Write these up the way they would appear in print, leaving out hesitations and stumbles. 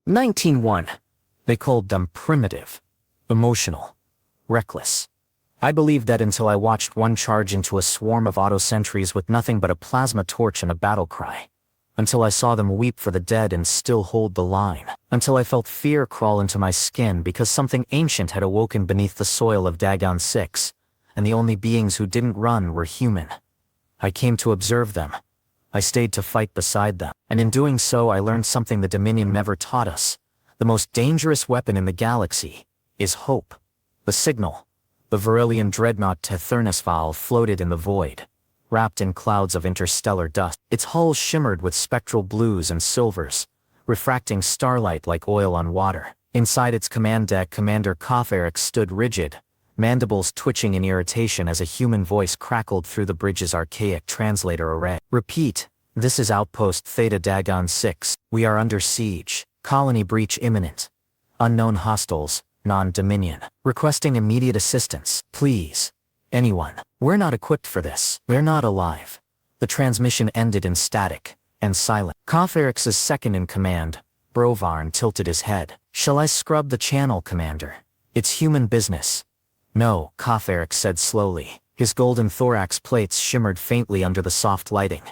19-1. They called them primitive, emotional, reckless. I believed that until I watched one charge into a swarm of auto-sentries with nothing but a plasma torch and a battle cry. Until I saw them weep for the dead and still hold the line. Until I felt fear crawl into my skin because something ancient had awoken beneath the soil of Dagon 6, and the only beings who didn't run were human. I came to observe them. I stayed to fight beside them, and in doing so I learned something the Dominion never taught us. The most dangerous weapon in the galaxy is hope. The signal. The Varillian dreadnought Tethernasval floated in the void, wrapped in clouds of interstellar dust. Its hull shimmered with spectral blues and silvers, refracting starlight like oil on water. Inside its command deck, Commander Kotharix stood rigid, mandibles twitching in irritation as a human voice crackled through the bridge's archaic translator array. "Repeat, this is Outpost Theta Dagon 6. We are under siege. Colony breach imminent. Unknown hostiles, non-Dominion. Requesting immediate assistance, please. Anyone. We're not equipped for this. We're not alive." The transmission ended in static and silent. Kotharix's second in command, Brovarn, tilted his head. "Shall I scrub the channel, Commander? It's human business." "No," Kotharix said slowly. His golden thorax plates shimmered faintly under the soft lighting.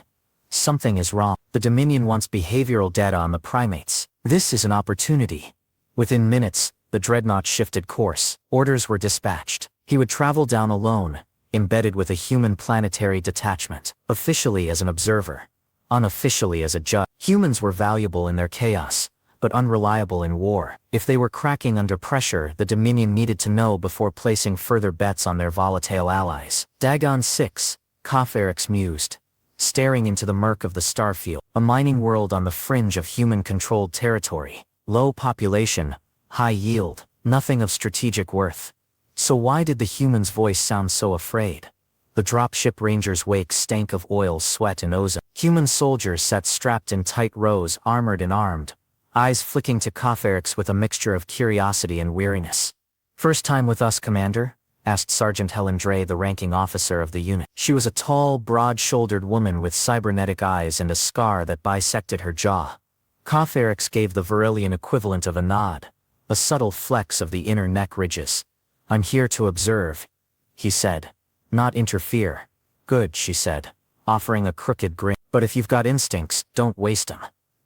"Something is wrong. The Dominion wants behavioral data on the primates. This is an opportunity." Within minutes, the dreadnought shifted course. Orders were dispatched. He would travel down alone, embedded with a human planetary detachment, officially as an observer, unofficially as a judge. Humans were valuable in their chaos, but unreliable in war. If they were cracking under pressure, the Dominion needed to know before placing further bets on their volatile allies. Dagon 6, Kotharix mused, staring into the murk of the starfield, a mining world on the fringe of human-controlled territory. Low population, high yield, nothing of strategic worth. So why did the human's voice sound so afraid? The dropship ranger's wake stank of oil, sweat and ozone. Human soldiers sat strapped in tight rows, armored and armed, eyes flicking to Kotharix with a mixture of curiosity and weariness. "First time with us, Commander?" asked Sergeant Helen Dre, the ranking officer of the unit. She was a tall, broad-shouldered woman with cybernetic eyes and a scar that bisected her jaw. Kotharix gave the Varillian equivalent of a nod, a subtle flex of the inner neck ridges. "I'm here to observe," he said. "Not interfere." "Good," she said, offering a crooked grin. "But if you've got instincts, don't waste them.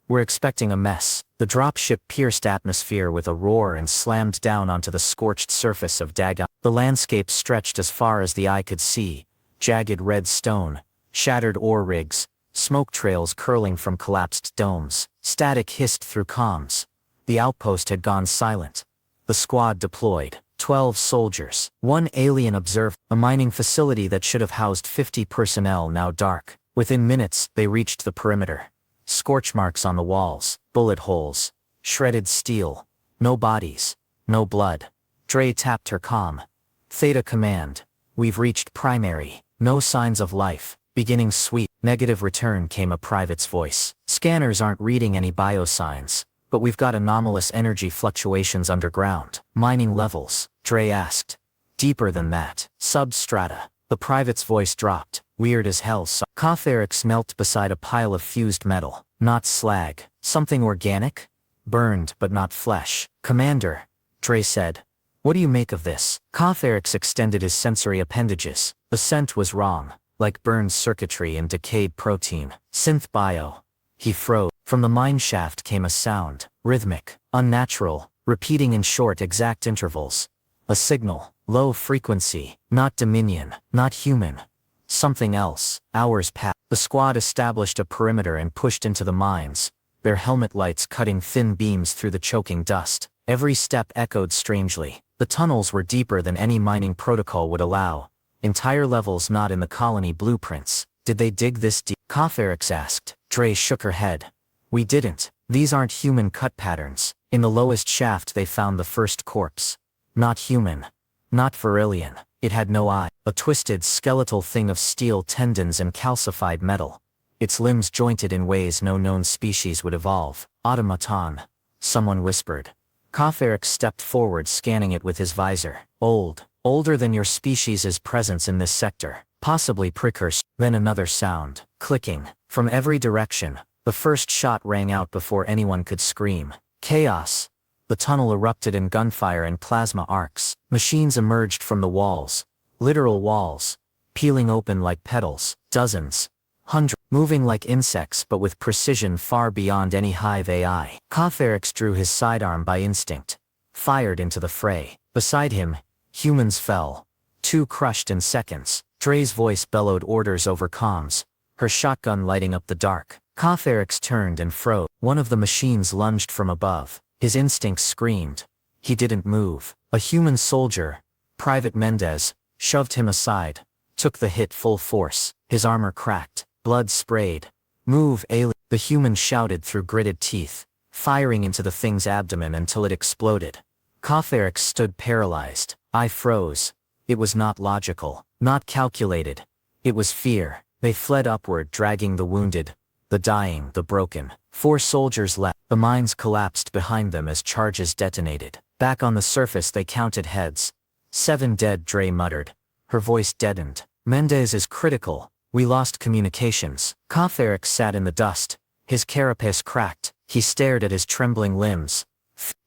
We're expecting a mess." The dropship pierced atmosphere with a roar and slammed down onto the scorched surface of Dagon. The landscape stretched as far as the eye could see, jagged red stone, shattered ore rigs, smoke trails curling from collapsed domes. Static hissed through comms. The outpost had gone silent. The squad deployed. 12 soldiers. One alien observed. A mining facility that should have housed 50 personnel now dark. Within minutes, they reached the perimeter. Scorch marks on the walls, bullet holes, shredded steel. No bodies. No blood. Dre tapped her comm. "Theta Command. We've reached primary. No signs of life. Beginning sweep." Negative return, came a private's voice. "Scanners aren't reading any biosigns, but we've got anomalous energy fluctuations underground." "Mining levels?" Dre asked. "Deeper than that. Substrata." The private's voice dropped. "Weird as hell." Kotharix knelt beside a pile of fused metal. "Not slag. Something organic? Burned but not flesh." "Commander," Dre said, "what do you make of this?" Kotharix extended his sensory appendages. The scent was wrong, like burned circuitry and decayed protein. "Synth bio." He froze. From the mine shaft came a sound, rhythmic, unnatural, repeating in short, exact intervals. A signal, low frequency, not Dominion, not human. Something else. Hours passed. The squad established a perimeter and pushed into the mines, their helmet lights cutting thin beams through the choking dust. Every step echoed strangely. The tunnels were deeper than any mining protocol would allow, entire levels not in the colony blueprints. "Did they dig this deep?" Kotharix asked. Dre shook her head. "We didn't. These aren't human cut patterns." In the lowest shaft they found the first corpse. Not human. Not Varillian. It had no eye. A twisted, skeletal thing of steel tendons and calcified metal. Its limbs jointed in ways no known species would evolve. "Automaton," someone whispered. Kotharix stepped forward, scanning it with his visor. "Old. Older than your species' presence in this sector. Possibly precursor." Then another sound. Clicking. From every direction. The first shot rang out before anyone could scream. Chaos. The tunnel erupted in gunfire and plasma arcs. Machines emerged from the walls. Literal walls. Peeling open like petals. Dozens. Hundreds. Moving like insects but with precision far beyond any hive AI. Kotharix drew his sidearm by instinct. Fired into the fray. Beside him, humans fell. 2 crushed in seconds. Dre's voice bellowed orders over comms, her shotgun lighting up the dark. Kotharix turned and froze. One of the machines lunged from above. His instincts screamed. He didn't move. A human soldier, Private Mendez, shoved him aside, took the hit full force. His armor cracked. Blood sprayed. Move, alien. The human shouted through gritted teeth, firing into the thing's abdomen until it exploded. Kotharix stood paralyzed. I froze. It was not logical, not calculated. It was fear. They fled upward, dragging the wounded, the dying, the broken. 4 soldiers left. The mines collapsed behind them as charges detonated. Back on the surface they counted heads. 7 dead, Dre muttered. Her voice deadened. Mendez is critical. We lost communications. Kotharix sat in the dust. His carapace cracked. He stared at his trembling limbs.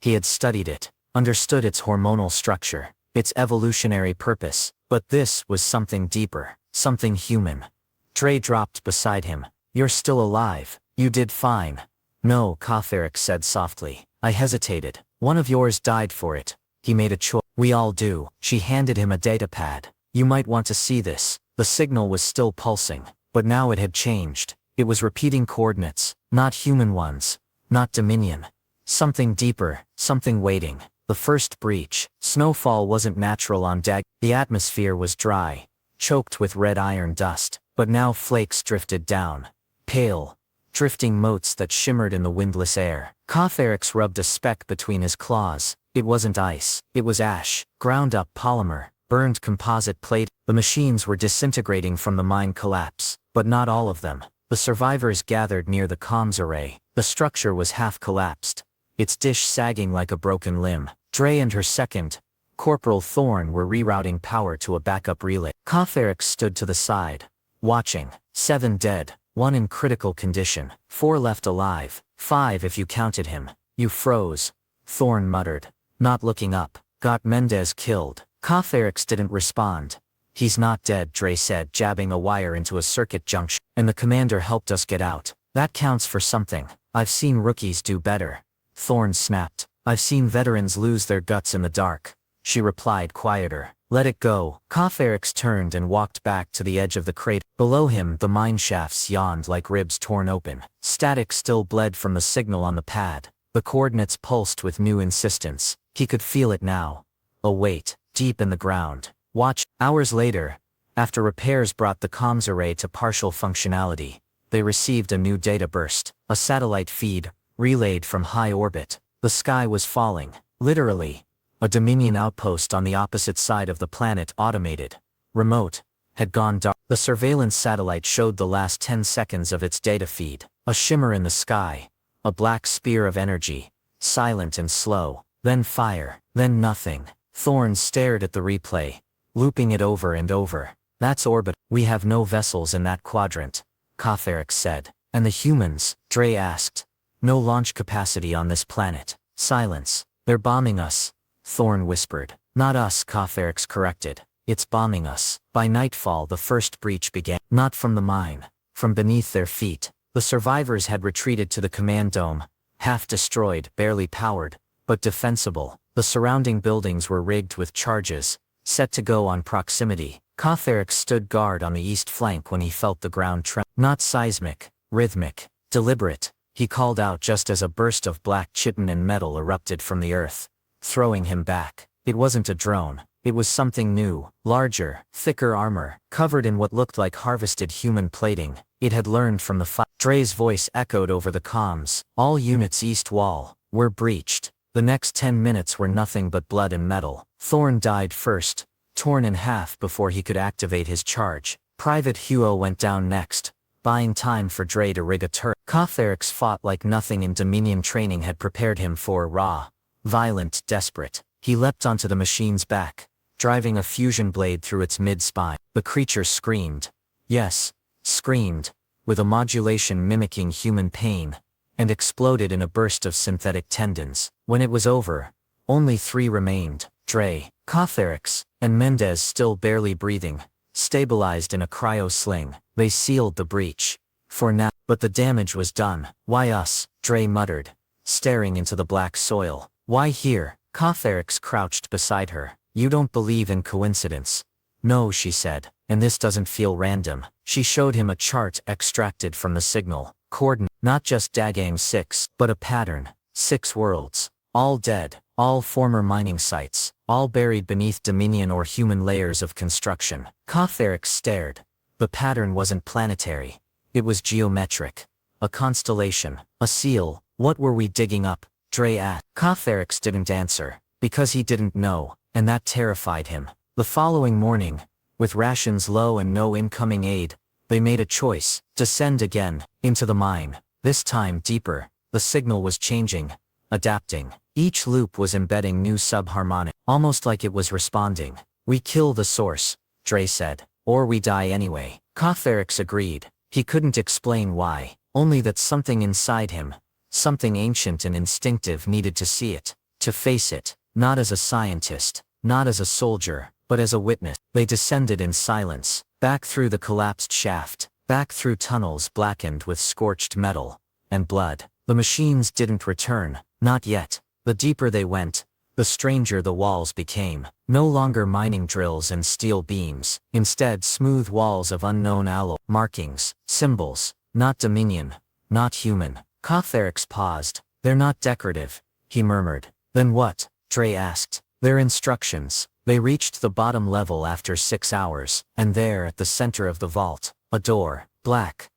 He had studied it, understood its hormonal structure, its evolutionary purpose. But this was something deeper, something human. Dre dropped beside him. You're still alive. You did fine. No, Kotharix said softly. I hesitated. One of yours died for it. He made a choice. We all do. She handed him a datapad. You might want to see this. The signal was still pulsing, but now it had changed. It was repeating coordinates, not human ones, not Dominion. Something deeper, something waiting. The first breach. Snowfall wasn't natural on Dag. The atmosphere was dry, choked with red iron dust, but now flakes drifted down. Pale, drifting motes that shimmered in the windless air. Kotharix rubbed a speck between his claws. It wasn't ice. It was ash, ground up polymer, burned composite plate. The machines were disintegrating from the mine collapse, but not all of them. The survivors gathered near the comms array. The structure was half collapsed, its dish sagging like a broken limb. Dre and her second, Corporal Thorne, were rerouting power to a backup relay. Kotharix stood to the side, watching. 7 dead, 1 in critical condition, 4 left alive, 5 if you counted him. You froze, Thorne muttered, not looking up. Got Mendez killed. Kotharix didn't respond. He's not dead, Dre said, jabbing a wire into a circuit junction. And the commander helped us get out. That counts for something. I've seen rookies do better. Thorne snapped. I've seen veterans lose their guts in the dark. She replied, quieter. Let it go. Kotharix turned and walked back to the edge of the crater. Below him, the mine shafts yawned like ribs torn open. Static still bled from the signal on the pad. The coordinates pulsed with new insistence. He could feel it now. A weight, deep in the ground. Watch. Hours later, after repairs brought the comms array to partial functionality, they received a new data burst, a satellite feed, relayed from high orbit. The sky was falling, literally. A Dominion outpost on the opposite side of the planet, automated, remote, had gone dark. The surveillance satellite showed the last 10 seconds of its data feed, a shimmer in the sky, a black spear of energy, silent and slow, then fire, then nothing. Thorne stared at the replay, looping it over and over. That's orbit. We have no vessels in that quadrant, Kotharix said. And the humans? Dre asked. No launch capacity on this planet. Silence. They're bombing us, Thorne whispered. Not us, Kotharix corrected. It's bombing us. By nightfall the first breach began. Not from the mine. From beneath their feet. The survivors had retreated to the command dome, half destroyed, barely powered, but defensible. The surrounding buildings were rigged with charges, set to go on proximity. Kotharix stood guard on the east flank when he felt the ground tremble. Not seismic, rhythmic, deliberate, he called out just as a burst of black chitin and metal erupted from the earth, throwing him back. It wasn't a drone. It was something new, larger, thicker armor, covered in what looked like harvested human plating. It had learned from the fire. Dre's voice echoed over the comms. All units east wall, were breached. The next 10 minutes were nothing but blood and metal. Thorne died first, torn in half before he could activate his charge. Private Huo went down next, buying time for Dre to rig a turret. Kotharix fought like nothing in Dominion training had prepared him for. Raw, violent, desperate. He leapt onto the machine's back, driving a fusion blade through its mid-spine. The creature screamed. Yes, screamed, with a modulation mimicking human pain. and exploded in a burst of synthetic tendons. When it was over, only 3 remained, Dre, Cotherix, and Mendez still barely breathing, stabilized in a cryo sling. They sealed the breach. For now, but the damage was done. Why us? Dre muttered, staring into the black soil. Why here? Cotherix crouched beside her. You don't believe in coincidence. No, she said, and this doesn't feel random. She showed him a chart extracted from the signal. Coordinate, not just Dagang 6, but a pattern. 6 worlds. All dead, all former mining sites, all buried beneath Dominion or human layers of construction. Cotherix stared. The pattern wasn't planetary. It was geometric. A constellation, a seal. What were we digging up? Dre asked. Cotherix didn't answer, because he didn't know, and that terrified him. The following morning, with rations low and no incoming aid, they made a choice, descend again, into the mine. This time deeper. The signal was changing, adapting. Each loop was embedding new subharmonic, almost like it was responding. We kill the source, Dre said, or we die anyway. Cotherix agreed. He couldn't explain why, only that something inside him, something ancient and instinctive, needed to see it, to face it, not as a scientist, not as a soldier, but as a witness. They descended in silence, back through the collapsed shaft, back through tunnels blackened with scorched metal and blood. The machines didn't return, not yet. The deeper they went, the stranger the walls became. No longer mining drills and steel beams, instead smooth walls of unknown alloy, markings, symbols, not Dominion, not human. Cotherix paused. They're not decorative, he murmured. Then what? Dre asked. Their instructions. They reached the bottom level after 6 hours, and there at the center of the vault, a door, black,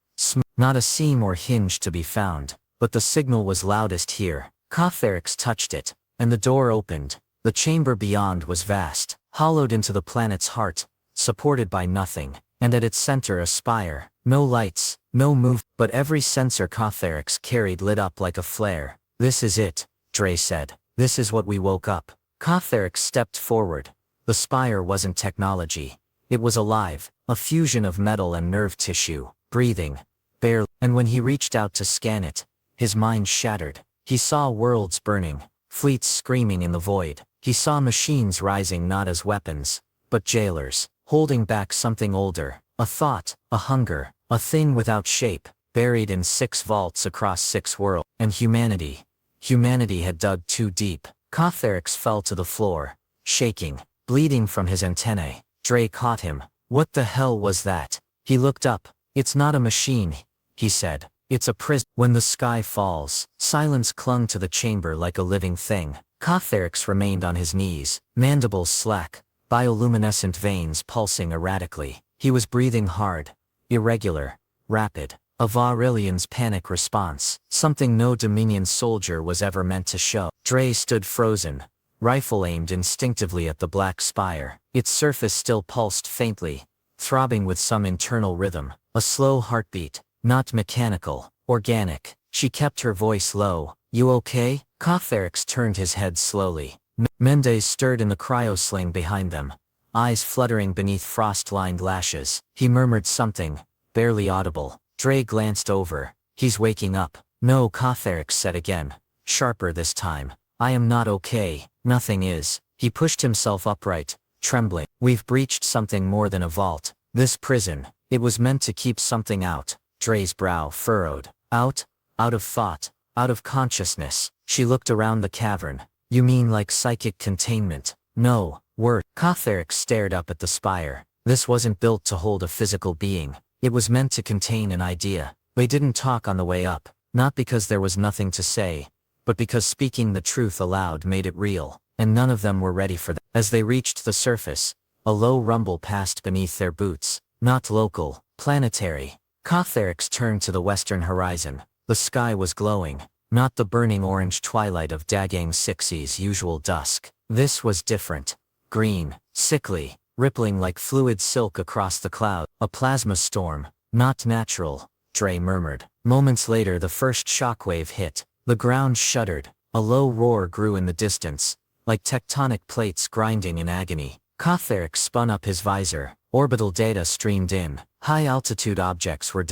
not a seam or hinge to be found, but the signal was loudest here. Cotherix touched it, and the door opened. The chamber beyond was vast, hollowed into the planet's heart, supported by nothing, and at its center a spire. No lights, no move, but every sensor Cotherix carried lit up like a flare. This is it, Dre said. This is what we woke up. Cotherix stepped forward. The spire wasn't technology. It was alive, a fusion of metal and nerve tissue, breathing, barely. And when he reached out to scan it, his mind shattered. He saw worlds burning, fleets screaming in the void. He saw machines rising not as weapons, but jailers, holding back something older, a thought, a hunger, a thing without shape, buried in 6 vaults across 6 worlds. And humanity. Humanity had dug too deep. Cotherix fell to the floor, shaking, bleeding from his antennae. Dre caught him. What the hell was that? He looked up. It's not a machine, he said. It's a prison. When the sky falls, silence clung to the chamber like a living thing. Cotherix remained on his knees, mandibles slack, bioluminescent veins pulsing erratically. He was breathing hard, irregular, rapid. A Varillian's panic response, something no Dominion soldier was ever meant to show. Dre stood frozen, rifle aimed instinctively at the black spire. Its surface still pulsed faintly, throbbing with some internal rhythm. A slow heartbeat. Not mechanical, organic. She kept her voice low. You okay? Cotherix turned his head slowly. Mendez stirred in the cryosling behind them, eyes fluttering beneath frost-lined lashes. He murmured something, barely audible. Dre glanced over. He's waking up. No, Cotherix said again, sharper this time. I am not okay. Nothing is. He pushed himself upright, trembling. We've breached something more than a vault. This prison. It was meant to keep something out. Dre's brow furrowed. Out? Out of thought. Out of consciousness. She looked around the cavern. You mean like psychic containment? No, word. Cotherix stared up at the spire. This wasn't built to hold a physical being. It was meant to contain an idea. They didn't talk on the way up, not because there was nothing to say, but because speaking the truth aloud made it real, and none of them were ready for that. As they reached the surface, a low rumble passed beneath their boots. Not local, planetary. Cotherix turned to the western horizon. The sky was glowing, not the burning orange twilight of Dagang 6's usual dusk. This was different. Green, sickly, rippling like fluid silk across the cloud. A plasma storm, not natural, Dre murmured. Moments later the first shockwave hit. The ground shuddered. A low roar grew in the distance, like tectonic plates grinding in agony. Cotherix spun up his visor. Orbital data streamed in. High-altitude objects were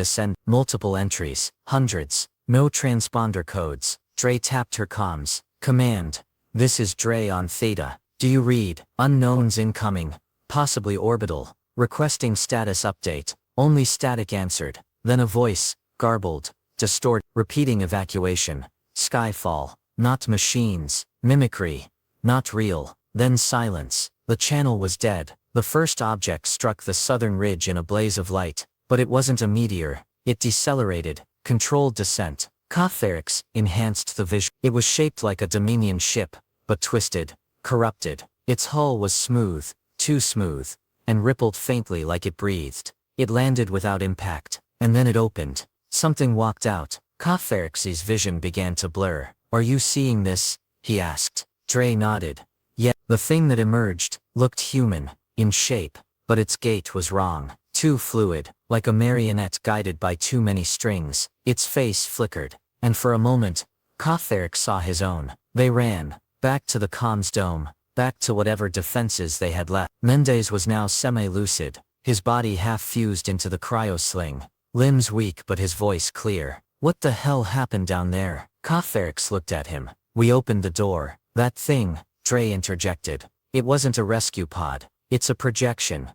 multiple entries, hundreds, No transponder codes. Dre tapped her comms. Command. This is Dre on Theta. Do you read? Unknowns incoming. Possibly orbital. Requesting status update. Only static answered. Then a voice, garbled, distorted, repeating evacuation. Skyfall. Not machines. Mimicry. Not real. Then silence. The channel was dead. The first object struck the southern ridge in a blaze of light. But it wasn't a meteor. It decelerated. Controlled descent. Cotherix enhanced the vision. It was shaped like a Dominion ship, but twisted, corrupted. Its hull was smooth, too smooth, and rippled faintly like it breathed. It landed without impact, and then it opened. Something walked out. Cotherix's vision began to blur. Are you seeing this? He asked. Dre nodded. Yet, the thing that emerged looked human, in shape, but its gait was wrong. Too fluid, like a marionette guided by too many strings. Its face flickered, and for a moment, Cotherix saw his own. They ran, back to the comms dome, back to whatever defenses they had left. Mendez was now semi-lucid, his body half-fused into the cryo-sling. Limbs weak but his voice clear. What the hell happened down there? Cotherix looked at him. We opened the door. That thing, Dre interjected. It wasn't a rescue pod. It's a projection.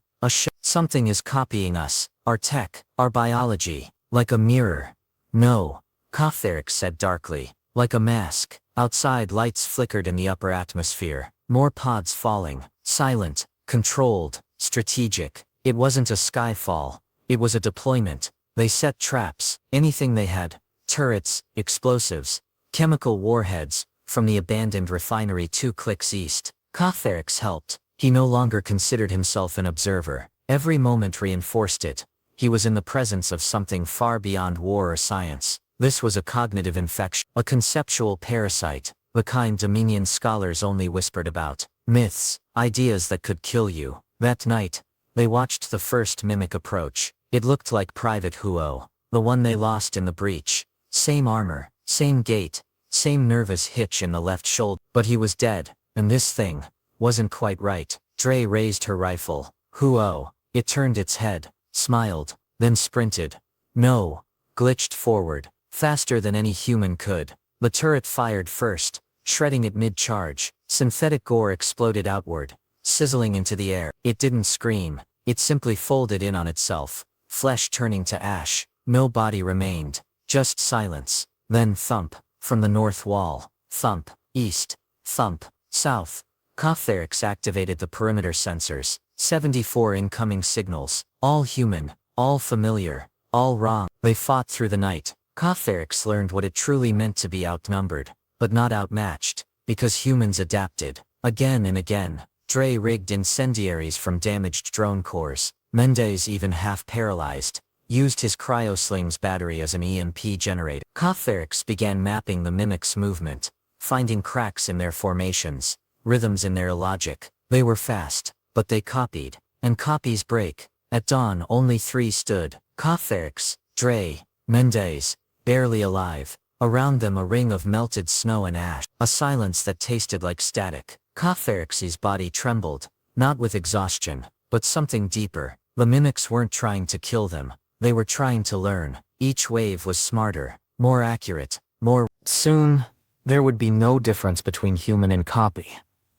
Something is copying us, our tech, our biology, like a mirror. No, Cotherix said darkly, like a mask. Outside lights flickered in the upper atmosphere, more pods falling, silent, controlled, strategic. It wasn't a skyfall, it was a deployment. They set traps, anything they had, turrets, explosives, chemical warheads, from the abandoned refinery 2 clicks east. Cotherix helped. He no longer considered himself an observer. Every moment reinforced it. He was in the presence of something far beyond war or science. This was a cognitive infection, a conceptual parasite, the kind Dominion scholars only whispered about. Myths, ideas that could kill you. That night, they watched the first mimic approach. It looked like Private Huo, the one they lost in the breach. Same armor, same gait, same nervous hitch in the left shoulder. But he was dead, and this thing wasn't quite right. Dre raised her rifle. Huo. It turned its head, smiled, then sprinted. No. Glitched forward, faster than any human could. The turret fired first, shredding it mid-charge. Synthetic gore exploded outward, sizzling into the air. It didn't scream. It simply folded in on itself, flesh turning to ash. No body remained, just silence. Then thump, from the north wall. Thump, east. Thump, south. Cotherix activated the perimeter sensors. 74 incoming signals, all human, all familiar, all wrong. They fought through the night. Cotherix learned what it truly meant to be outnumbered, but not outmatched, because humans adapted. Again and again, Dre rigged incendiaries from damaged drone cores. Mendez, even half paralyzed, used his cryosling's battery as an EMP generator. Cotherix began mapping the mimics' movement, finding cracks in their formations, rhythms in their logic. They were fast, but they copied, and copies break. At dawn only 3 stood. Cotherix, Dre, Mendez, barely alive. Around them a ring of melted snow and ash. A silence that tasted like static. Cotherix's body trembled, not with exhaustion, but something deeper. The mimics weren't trying to kill them. They were trying to learn. Each wave was smarter, more accurate, more... Soon, there would be no difference between human and copy.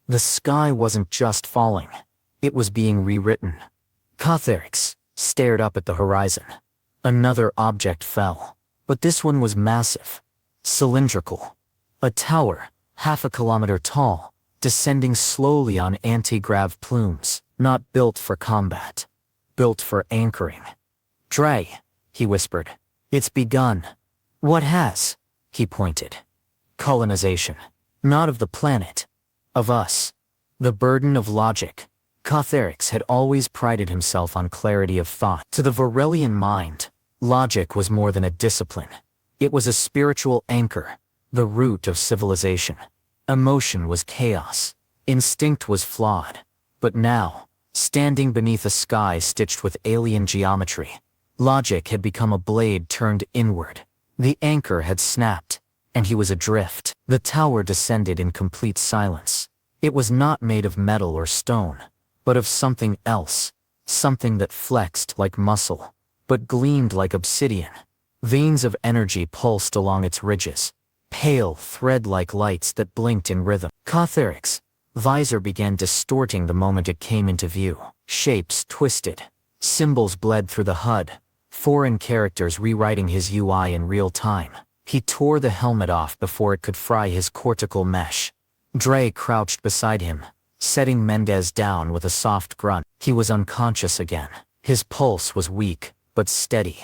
The sky wasn't just falling. It was being rewritten. Cotherix stared up at the horizon. Another object fell. But this one was massive. Cylindrical. A tower, half a kilometer tall, descending slowly on anti-grav plumes. Not built for combat. Built for anchoring. Dre, he whispered. It's begun. What has? He pointed. Colonization. Not of the planet. Of us. The burden of logic. Cotherix had always prided himself on clarity of thought. To the Varelian mind, logic was more than a discipline. It was a spiritual anchor, the root of civilization. Emotion was chaos. Instinct was flawed. But now, standing beneath a sky stitched with alien geometry, logic had become a blade turned inward. The anchor had snapped, and he was adrift. The tower descended in complete silence. It was not made of metal or stone, but of something else, something that flexed like muscle, but gleamed like obsidian. Veins of energy pulsed along its ridges, pale, thread-like lights that blinked in rhythm. Cotheric's visor began distorting the moment it came into view. Shapes twisted. Symbols bled through the HUD, foreign characters rewriting his UI in real time. He tore the helmet off before it could fry his cortical mesh. Dre crouched beside him, setting Mendez down with a soft grunt. He was unconscious again. His pulse was weak, but steady.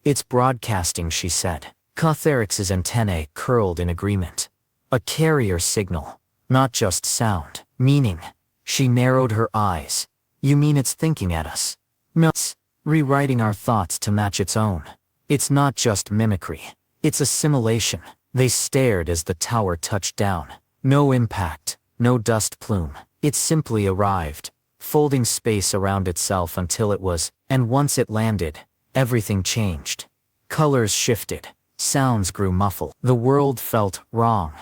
"It's broadcasting," she said. Cotheric's antennae curled in agreement. A carrier signal, not just sound. Meaning. She narrowed her eyes. "You mean it's thinking at us?" "No, it's rewriting our thoughts to match its own. It's not just mimicry. It's assimilation." They stared as the tower touched down. No impact, no dust plume. It simply arrived, folding space around itself until it was, and once it landed, everything changed. Colors shifted. Sounds grew muffled. The world felt wrong.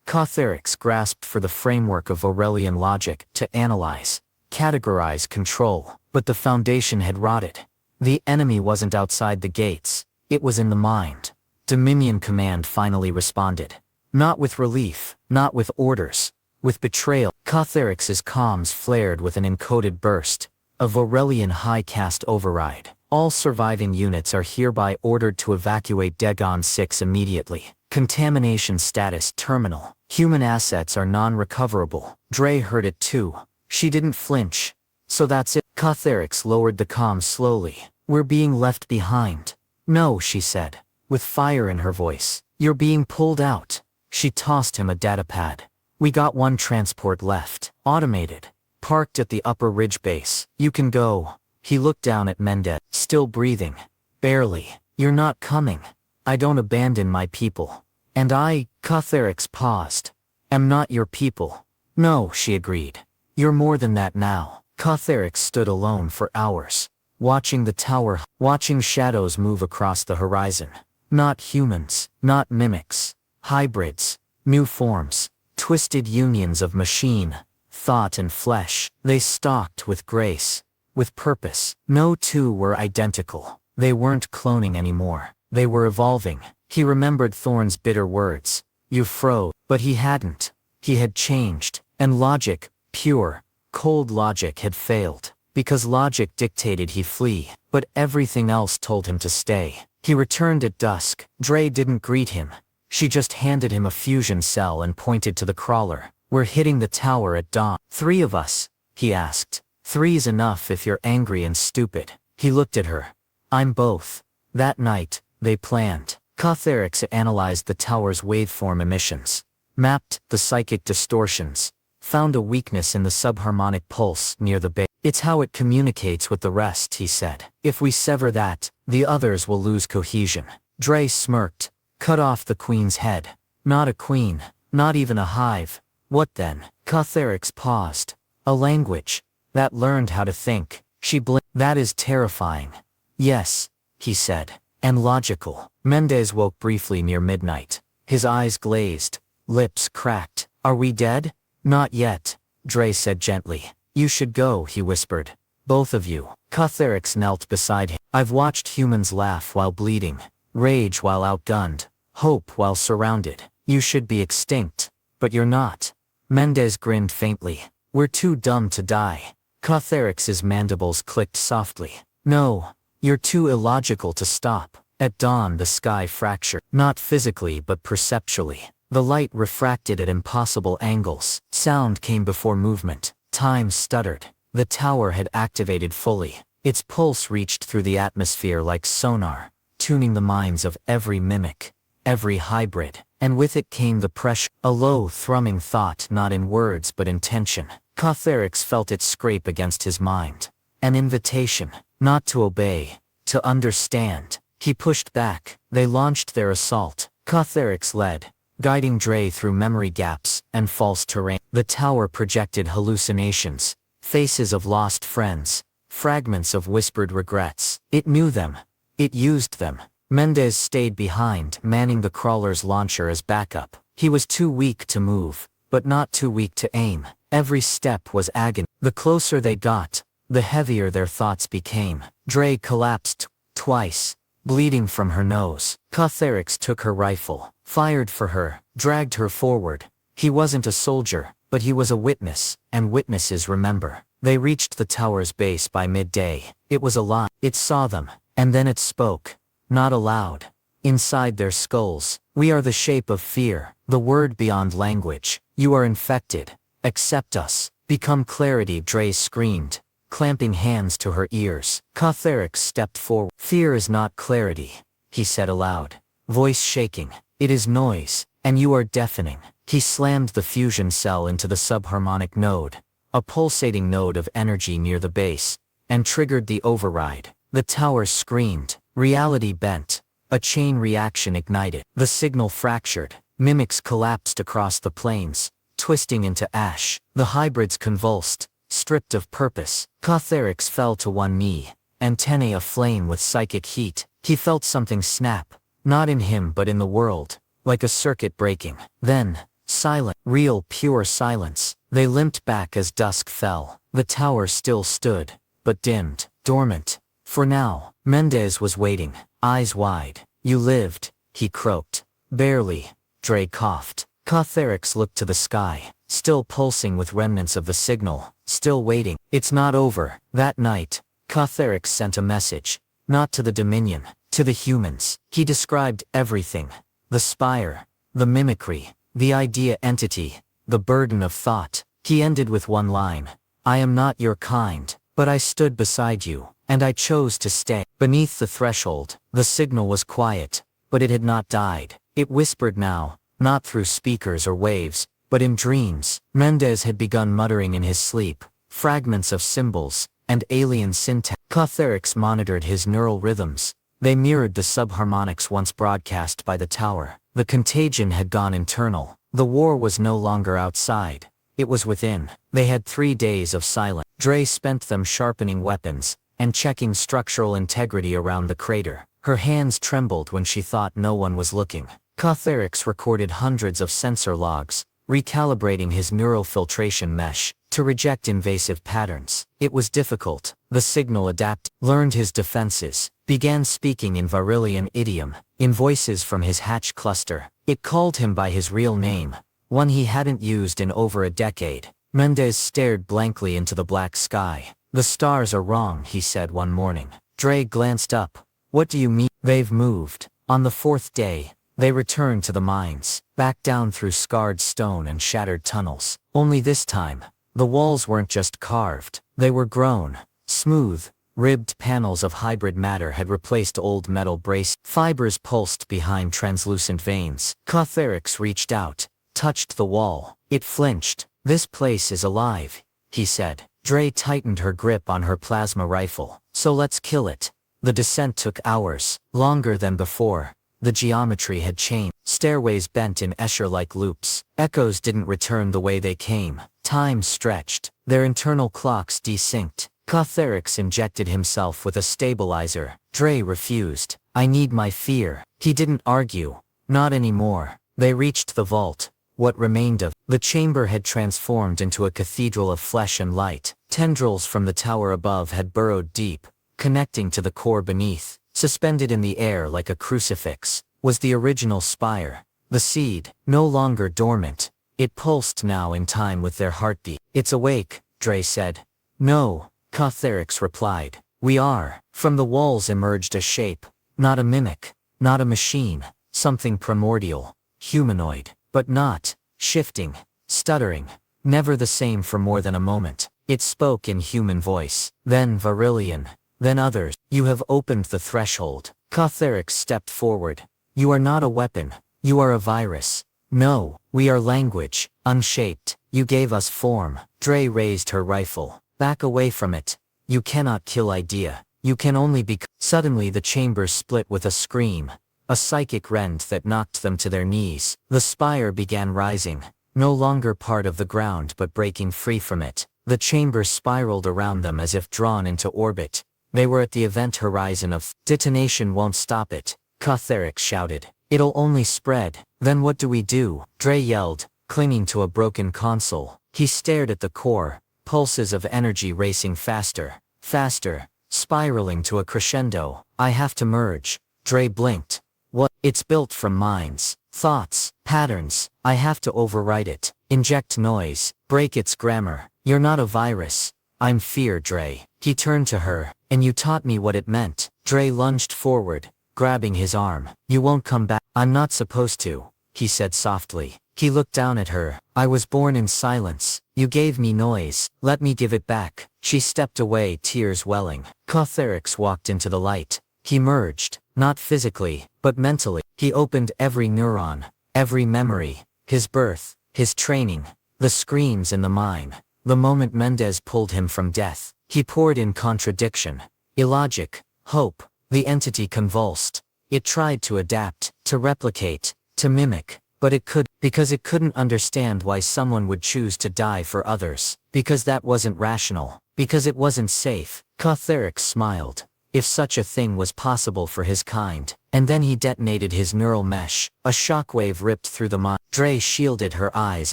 Cotheric's grasped for the framework of Aurelian logic to analyze, categorize, control, but the foundation had rotted. The enemy wasn't outside the gates, it was in the mind. Dominion Command finally responded. Not with relief, not with orders, with betrayal. Cotheric's comms flared with an encoded burst, of Aurelian high caste override. "All surviving units are hereby ordered to evacuate Dagon 6 immediately. Contamination status terminal. Human assets are non-recoverable." Dre heard it too. She didn't flinch. "So that's it." Cotheric's lowered the comms slowly. "We're being left behind." "No," she said, with fire in her voice. "You're being pulled out." She tossed him a datapad. "We got one transport left. Automated. Parked at the upper ridge base. You can go." He looked down at Mendez, still breathing. "Barely. You're not coming. I don't abandon my people. And I," Cotheric's paused, "am not your people." "No," she agreed. "You're more than that now." Cotheric stood alone for hours, watching the tower, watching shadows move across the horizon. Not humans, not mimics. Hybrids, new forms, twisted unions of machine, thought and flesh. They stalked with grace, with purpose. No two were identical. They weren't cloning anymore. They were evolving. He remembered Thorne's bitter words. "You froze." But he hadn't. He had changed. And logic, pure, cold logic, had failed. Because logic dictated he flee, but everything else told him to stay. He returned at dusk. Dre didn't greet him. She just handed him a fusion cell and pointed to the crawler. "We're hitting the tower at dawn." "3 of us?" he asked. "3's enough if you're angry and stupid." He looked at her. "I'm both." That night, they planned. Cotheric's analyzed the tower's waveform emissions, mapped the psychic distortions, found a weakness in the subharmonic pulse near the base. "It's how it communicates with the rest," he said. "If we sever that, the others will lose cohesion." Dre smirked. "Cut off the queen's head." "Not a queen, not even a hive." "What then?" Cotheric's paused. "A language that learned how to think." She blinked. "That is terrifying." "Yes," he said. "And logical." Mendez woke briefly near midnight. His eyes glazed, lips cracked. "Are we dead?" "Not yet," Dre said gently. "You should go," he whispered. "Both of you." Cotheric's knelt beside him. "I've watched humans laugh while bleeding, rage while outgunned, hope while surrounded. You should be extinct, but you're not." Mendez grinned faintly. "We're too dumb to die." Cotheric's mandibles clicked softly. "No, you're too illogical to stop." At dawn the sky fractured, not physically but perceptually. The light refracted at impossible angles. Sound came before movement. Time stuttered. The tower had activated fully. Its pulse reached through the atmosphere like sonar, tuning the minds of every mimic, every hybrid. And with it came the pressure, a low thrumming thought not in words but in tension. Cotheric's felt it scrape against his mind. An invitation, not to obey, to understand. He pushed back. They launched their assault. Cotheric's led, guiding Dre through memory gaps and false terrain. The tower projected hallucinations, faces of lost friends, fragments of whispered regrets. It knew them. It used them. Mendez stayed behind, manning the crawler's launcher as backup. He was too weak to move, but not too weak to aim. Every step was agony. The closer they got, the heavier their thoughts became. Dre collapsed twice, bleeding from her nose. Cotherix took her rifle, fired for her, dragged her forward. He wasn't a soldier, but he was a witness, and witnesses remember. They reached the tower's base by midday. It was alive. It saw them, and then it spoke. Not aloud. Inside their skulls. We are the shape of fear, the word beyond language. You are infected. Accept us. Become clarity, Dre screamed, clamping hands to her ears. Cotherix stepped forward. Fear is not clarity, he said aloud, voice shaking. It is noise, and you are deafening. He slammed the fusion cell into the subharmonic node, a pulsating node of energy near the base, and triggered the override. The tower screamed. Reality bent. A chain reaction ignited. The signal fractured. Mimics collapsed across the plains, twisting into ash. The hybrids convulsed, stripped of purpose. Cotherix fell to one knee, antennae aflame with psychic heat. He felt something snap, not in him but in the world, like a circuit breaking. Then, silent, real pure silence. They limped back as dusk fell. The tower still stood, but dimmed, dormant. For now, Mendez was waiting, eyes wide. You lived, he croaked. Barely, Dre coughed. Cotherix looked to the sky, still pulsing with remnants of the signal, still waiting. It's not over. That night, Cotherix sent a message, not to the Dominion, to the humans. He described everything. The spire, the mimicry, the idea entity, the burden of thought. He ended with one line. I am not your kind, but I stood beside you, and I chose to stay. Beneath the threshold, the signal was quiet, but it had not died. It whispered now, not through speakers or waves, but in dreams. Mendez had begun muttering in his sleep, fragments of symbols, and alien syntax. Cotherix monitored his neural rhythms. They mirrored the subharmonics once broadcast by the tower. The contagion had gone internal. The war was no longer outside. It was within. They had 3 days of silence. Dre spent them sharpening weapons, and checking structural integrity around the crater. Her hands trembled when she thought no one was looking. Cotherix recorded hundreds of sensor logs, recalibrating his neural filtration mesh to reject invasive patterns. It was difficult. The signal adapted, learned his defenses, began speaking in Varillian idiom, in voices from his hatch cluster. It called him by his real name, one he hadn't used in over a decade. Mendez stared blankly into the black sky. The stars are wrong, he said one morning. Dre glanced up. What do you mean? They've moved. On the 4th day, they returned to the mines, back down through scarred stone and shattered tunnels. Only this time, the walls weren't just carved, they were grown. Smooth, ribbed panels of hybrid matter had replaced old metal brace. Fibers pulsed behind translucent veins. Cotherix reached out, touched the wall. It flinched. This place is alive, he said. Dre tightened her grip on her plasma rifle. So let's kill it. The descent took hours, longer than before. The geometry had changed. Stairways bent in Escher-like loops. Echoes didn't return the way they came. Time stretched. Their internal clocks desynced. Cotherix injected himself with a stabilizer. Dre refused. I need my fear. He didn't argue. Not anymore. They reached the vault. What remained of the chamber had transformed into a cathedral of flesh and light. Tendrils from the tower above had burrowed deep, connecting to the core beneath. Suspended in the air like a crucifix was the original spire. The seed, no longer dormant. It pulsed now in time with their heartbeat. It's awake, Dre said. No, Cotherix replied. We are. From the walls emerged a shape. Not a mimic. Not a machine. Something primordial. Humanoid. But not. Shifting. Stuttering. Never the same for more than a moment. It spoke in human voice. Then Varillian. Then others. You have opened the threshold. Cotherix stepped forward. You are not a weapon. You are a virus. No, we are language, unshaped. You gave us form. Dre raised her rifle. Back away from it. You cannot kill idea. You can only be. Suddenly the chamber split with a scream. A psychic rend that knocked them to their knees. The spire began rising. No longer part of the ground but breaking free from it. The chamber spiraled around them as if drawn into orbit. They were at the event horizon of. Detonation won't stop it, Cotherix shouted. It'll only spread. Then what do we do? Dre yelled, clinging to a broken console. He stared at the core, pulses of energy racing faster, faster, spiraling to a crescendo. I have to merge. Dre blinked. What? It's built from minds, thoughts, patterns. I have to overwrite it, inject noise, break its grammar. You're not a virus. I'm fear, Dre. He turned to her. And you taught me what it meant. Dre lunged forward, grabbing his arm. You won't come back. I'm not supposed to, he said softly. He looked down at her. I was born in silence. You gave me noise. Let me give it back. She stepped away, tears welling. Cotherix walked into the light. He merged, not physically, but mentally. He opened every neuron, every memory, his birth, his training, the screams in the mine. The moment Mendez pulled him from death, he poured in contradiction, illogic, hope. The entity convulsed. It tried to adapt, to replicate, to mimic, but it could, because it couldn't understand why someone would choose to die for others, because that wasn't rational, because it wasn't safe. Cotherix smiled. If such a thing was possible for his kind. And then he detonated his neural mesh. A shockwave ripped through the mind. Dre shielded her eyes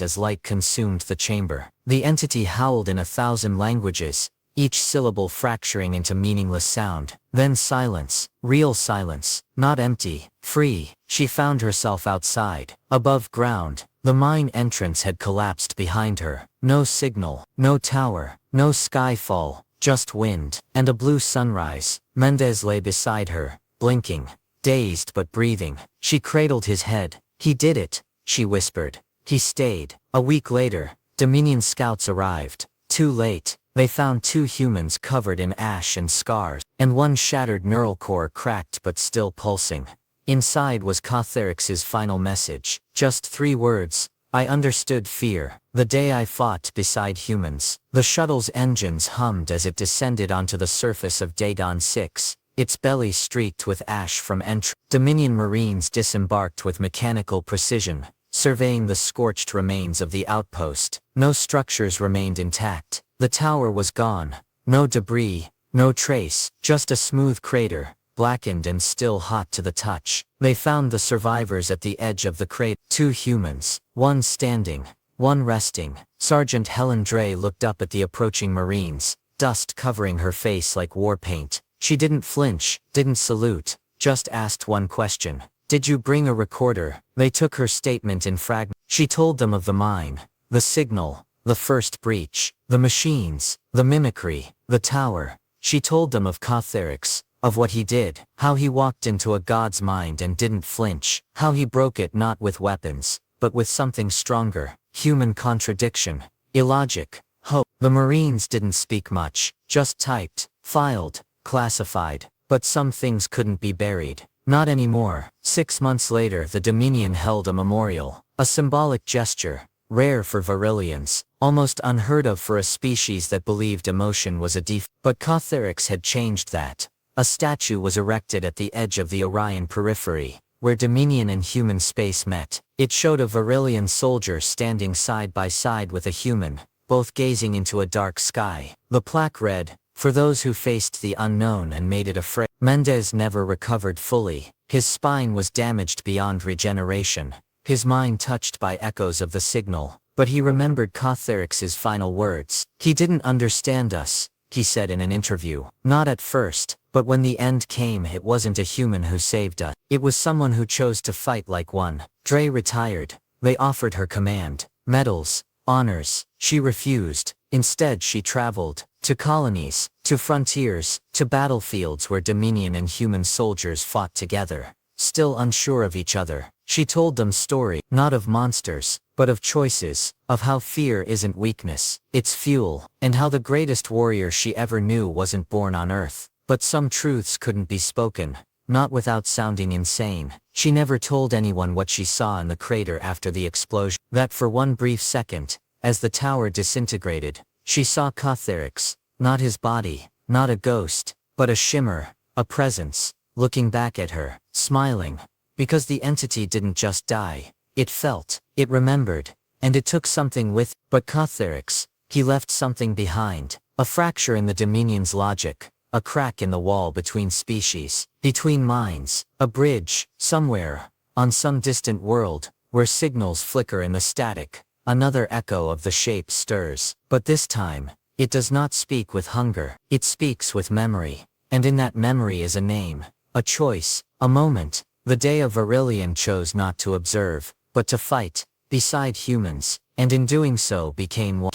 as light consumed the chamber. The entity howled in 1,000 languages, each syllable fracturing into meaningless sound. Then silence, real silence, not empty, free. She found herself outside, above ground. The mine entrance had collapsed behind her. No signal, no tower, no skyfall, just wind, and a blue sunrise. Mendez lay beside her, blinking, dazed but breathing. She cradled his head. He did it, she whispered. He stayed. A week later, Dominion scouts arrived. Too late. They found 2 humans covered in ash and scars, and one shattered neural core cracked but still pulsing. Inside was Cotherix's final message. Just 3 words. I understood fear, the day I fought beside humans. The shuttle's engines hummed as it descended onto the surface of Dagon 6, its belly streaked with ash from entry. Dominion Marines disembarked with mechanical precision, surveying the scorched remains of the outpost. No structures remained intact. The tower was gone. No debris, no trace, just a smooth crater, blackened and still hot to the touch. They found the survivors at the edge of the crater. 2 humans, one standing, one resting. Sergeant Helen Dre looked up at the approaching Marines, dust covering her face like war paint. She didn't flinch, didn't salute, just asked one question. Did you bring a recorder? They took her statement in fragments. She told them of the mine, the signal, the first breach, the machines, the mimicry, the tower. She told them of Cotherix, of what he did, how he walked into a god's mind and didn't flinch, how he broke it not with weapons, but with something stronger, human contradiction, illogic, hope. The Marines didn't speak much, just typed, filed, classified, but some things couldn't be buried. Not anymore. 6 months later, the Dominion held a memorial, a symbolic gesture, rare for Virilians, almost unheard of for a species that believed emotion was a default. But Cotherix had changed that. A statue was erected at the edge of the Orion periphery, where Dominion and human space met. It showed a Virilian soldier standing side by side with a human, both gazing into a dark sky. The plaque read, "For those who faced the unknown and made it afraid." Mendez never recovered fully. His spine was damaged beyond regeneration, his mind touched by echoes of the signal. But he remembered Cotherix's final words. He didn't understand us, he said in an interview. Not at first. But when the end came, it wasn't a human who saved us. It was someone who chose to fight like one. Dre retired. They offered her command, medals, honors. She refused. Instead she traveled, to colonies, to frontiers, to battlefields where Dominion and human soldiers fought together. Still unsure of each other, she told them story, not of monsters, but of choices, of how fear isn't weakness, it's fuel, and how the greatest warrior she ever knew wasn't born on Earth. But some truths couldn't be spoken, not without sounding insane. She never told anyone what she saw in the crater after the explosion. That for one brief second, as the tower disintegrated, she saw Cotherix, not his body, not a ghost, but a shimmer, a presence, looking back at her, smiling. Because the entity didn't just die, it felt, it remembered, and it took something with. But Cotherix, he left something behind, a fracture in the Dominion's logic. A crack in the wall between species, between minds, a bridge, somewhere, on some distant world, where signals flicker in the static. Another echo of the shape stirs, but this time, it does not speak with hunger, it speaks with memory. And in that memory is a name, a choice, A moment, the day of Aurelian chose not to observe, but to fight, beside humans, and in doing so became one.